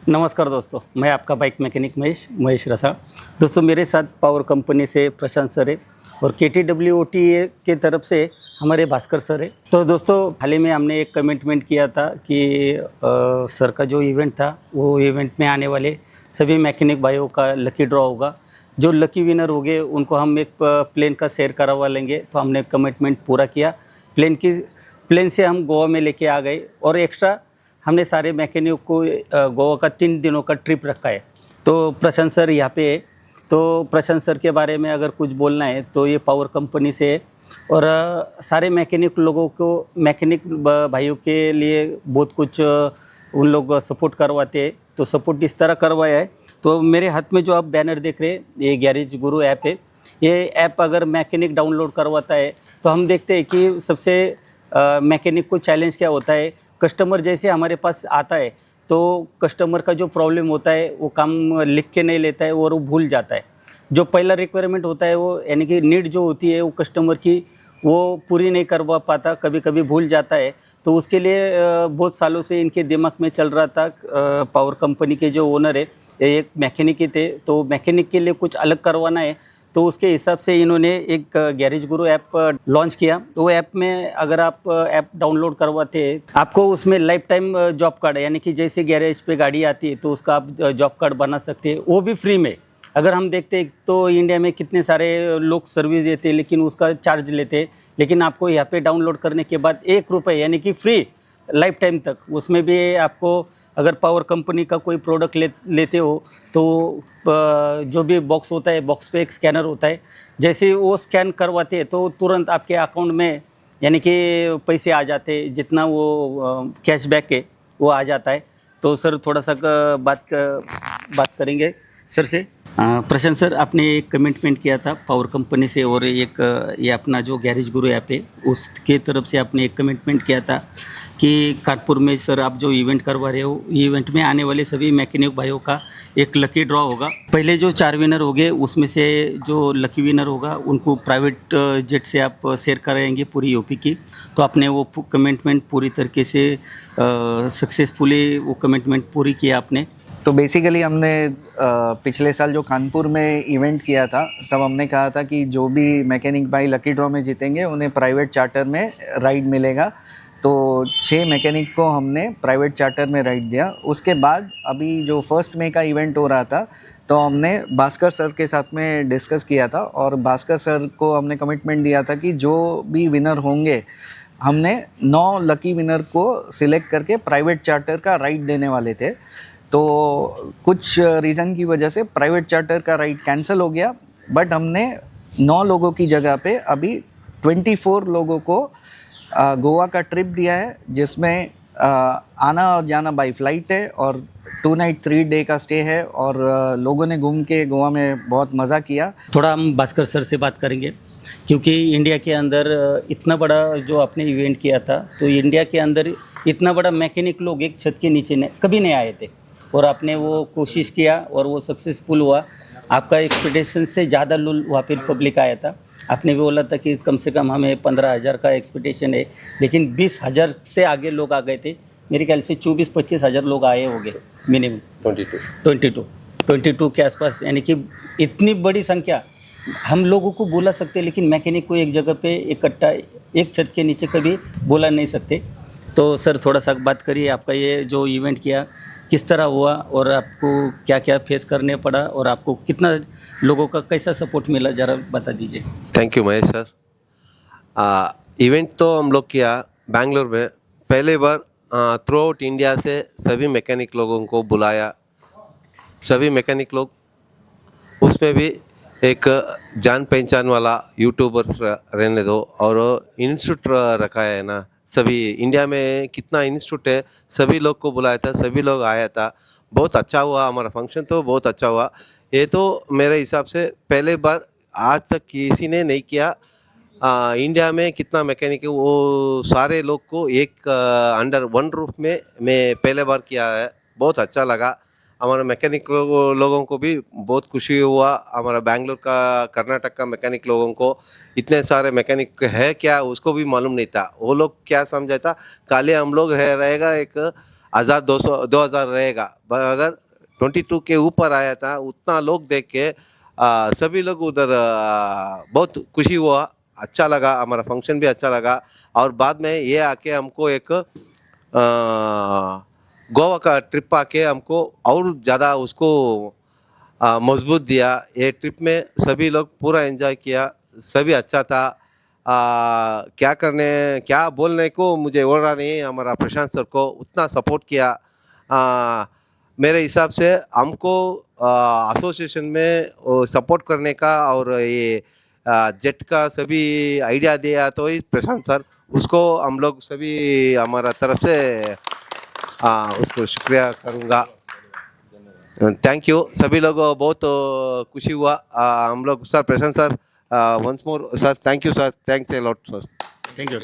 नमस्कार दोस्तों, मैं आपका बाइक मैकेनिक महेश रसाल। दोस्तों मेरे साथ पावर कंपनी से प्रशांत सर है और KTWOT के तरफ से हमारे भास्कर सर है। तो दोस्तों हाल ही में हमने एक कमिटमेंट किया था कि सर का जो इवेंट था वो इवेंट में आने वाले सभी मैकेनिक भाइयों का लकी ड्रॉ होगा। जो लकी विनर हो गए उनको हम एक प्लेन का शेयर करवा लेंगे। तो हमने कमिटमेंट पूरा किया। प्लेन से हम गोवा में लेके आ गए और एक्स्ट्रा हमने सारे मैकेनिक को गोवा का 3 दिनों का ट्रिप रखा है। तो प्रशांत सर यहाँ पे है। तो प्रशांत सर के बारे में अगर कुछ बोलना है तो ये पावर कंपनी से है और सारे मैकेनिक लोगों को मैकेनिक भाइयों के लिए बहुत कुछ उन लोग सपोर्ट करवाते हैं। तो सपोर्ट इस तरह करवाया है। तो मेरे हाथ में जो आप बैनर देख रहे हैं ये गैरेज गुरु ऐप है। ये ऐप अगर मैकेनिक डाउनलोड करवाता है तो हम देखते हैं कि सबसे मैकेनिक को चैलेंज क्या होता है। कस्टमर जैसे हमारे पास आता है तो कस्टमर का जो प्रॉब्लम होता है वो काम लिख के नहीं लेता है और वो भूल जाता है। जो पहला रिक्वायरमेंट होता है वो यानी कि नीड जो होती है वो कस्टमर की वो पूरी नहीं करवा पाता, कभी कभी भूल जाता है। तो उसके लिए बहुत सालों से इनके दिमाग में चल रहा था। पावर कंपनी के जो ओनर है एक मैकेनिक ही थे, तो मैकेनिक के लिए कुछ अलग करवाना है। तो उसके हिसाब से इन्होंने एक गैरेज गुरु ऐप लॉन्च किया। तो वो ऐप में अगर आप ऐप डाउनलोड करवाते हैं आपको उसमें लाइफ टाइम जॉब कार्ड यानी कि जैसे गैरेज पे गाड़ी आती है तो उसका आप जॉब कार्ड बना सकते हैं, वो भी फ्री में। अगर हम देखते हैं तो इंडिया में कितने सारे लोग सर्विस देते हैं लेकिन उसका चार्ज लेते हैं, लेकिन आपको यहाँ पे डाउनलोड करने के बाद 1 रुपये यानी कि फ्री लाइफ टाइम तक। उसमें भी आपको अगर पावर कंपनी का कोई प्रोडक्ट लेते हो तो जो भी बॉक्स होता है बॉक्स पे एक स्कैनर होता है। जैसे वो स्कैन करवाते हैं तो तुरंत आपके अकाउंट में यानी कि पैसे आ जाते हैं, जितना वो कैशबैक है वो आ जाता है। तो सर थोड़ा सा बात करेंगे सर से। प्रशांत सर, आपने एक कमिटमेंट किया था पावर कंपनी से और एक ये अपना जो गैरेज गुरु ऐप है उसके तरफ से आपने एक कमिटमेंट किया था कि कानपुर में सर आप जो इवेंट करवा रहे हो इवेंट में आने वाले सभी मैकेनिक भाइयों का एक लकी ड्रॉ होगा। पहले जो 4 विनर हो गए उसमें से जो लकी विनर होगा उनको प्राइवेट जेट से आप शेयर कराएंगे पूरी यूपी की। तो आपने वो कमिटमेंट पूरी तरीके से सक्सेसफुली वो कमिटमेंट पूरी किया आपने। तो बेसिकली हमने पिछले साल जो कानपुर में इवेंट किया था तब हमने कहा था कि जो भी मैकेनिक भाई लकी ड्रॉ में जीतेंगे उन्हें प्राइवेट चार्टर में राइड मिलेगा। तो 6 मैकेनिक को हमने प्राइवेट चार्टर में राइड दिया। उसके बाद अभी जो 1 मई का इवेंट हो रहा था तो हमने भास्कर सर के साथ में डिस्कस किया था और भास्कर सर को हमने कमिटमेंट दिया था कि जो भी विनर होंगे हमने 9 लकी विनर को सिलेक्ट करके प्राइवेट चार्टर का राइड देने वाले थे। तो कुछ रीज़न की वजह से प्राइवेट चार्टर का राइड कैंसिल हो गया, बट हमने 9 लोगों की जगह पे अभी 24 लोगों को गोवा का ट्रिप दिया है, जिसमें आना और जाना बाई फ्लाइट है और 2 नाइट 3 डे का स्टे है और लोगों ने घूम के गोवा में बहुत मज़ा किया। थोड़ा हम भास्कर सर से बात करेंगे क्योंकि इंडिया के अंदर इतना बड़ा जो आपने इवेंट किया था तो इंडिया के अंदर इतना बड़ा मैकेनिक लोग एक छत के नीचे कभी नहीं आए थे और आपने वो कोशिश किया और वो सक्सेसफुल हुआ। आपका एक्सपेक्टेशन से ज़्यादा वहाँ पर पब्लिक आया था। आपने भी बोला था कि कम से कम हमें 15,000 का एक्सपेक्टेशन है, लेकिन 20,000 से आगे लोग आ गए थे। मेरे ख्याल से 24-25 हज़ार लोग आए होंगे मिनिमम 22 के आसपास। यानी कि इतनी बड़ी संख्या हम लोगों को बुला सकते, लेकिन मैकेनिक को एक जगह पे इकट्ठा एक छत के नीचे कभी बुला नहीं सकते। तो सर थोड़ा सा बात करिए, आपका ये जो इवेंट किया किस तरह हुआ और आपको क्या क्या फेस करने पड़ा और आपको कितना लोगों का कैसा सपोर्ट मिला, ज़रा बता दीजिए। Thank you Mahesh sir. Event तो हम लोग किया बेंगलोर में पहले बार। थ्रू आउट इंडिया से सभी मैकेनिक लोगों को बुलाया। सभी मैकेनिक लोग, उसमें भी एक जान पहचान वाला यूट्यूबर्स रहने दो और इंस्टीट्यूट रखा है ना। सभी इंडिया में कितना इंस्टीट्यूट है सभी लोग को बुलाया था, सभी लोग आया था। बहुत अच्छा हुआ, हमारा फंक्शन तो बहुत अच्छा हुआ। ये तो मेरे हिसाब से पहले बार आज तक किसी ने नहीं किया। इंडिया में कितना मैकेनिक है वो सारे लोग को एक अंडर वन रूफ में मैं पहले बार किया है। बहुत अच्छा लगा। हमारे मैकेनिक लोगों को भी बहुत खुशी हुआ। हमारा बेंगलोर का कर्नाटक का मैकेनिक लोगों को इतने सारे मैकेनिक है क्या उसको भी मालूम नहीं था। वो लोग क्या समझा था खाली हम लोग रहेगा एक 2000 रहेगा, अगर 22 के ऊपर आया था उतना लोग देख के सभी लोग उधर बहुत खुशी हुआ, अच्छा लगा, हमारा फंक्शन भी अच्छा लगा। और बाद में ये आके हमको एक गोवा का ट्रिप आके हमको और ज़्यादा उसको मजबूत दिया। ये ट्रिप में सभी लोग पूरा एंजॉय किया, सभी अच्छा था। क्या बोलने को मुझे बोल रहा नहीं, हमारा प्रशांत सर को उतना सपोर्ट किया। मेरे हिसाब से हमको एसोसिएशन में सपोर्ट करने का और ये जेट का सभी आइडिया दिया तो ही प्रशांत सर, उसको हम लोग सभी हमारा तरफ से उसको शुक्रिया करूँगा। थैंक यू, सभी लोग बहुत खुशी हुआ। हम लोग sir Prashant sir once more sir, thank you sir, thanks a lot sir. Thank you.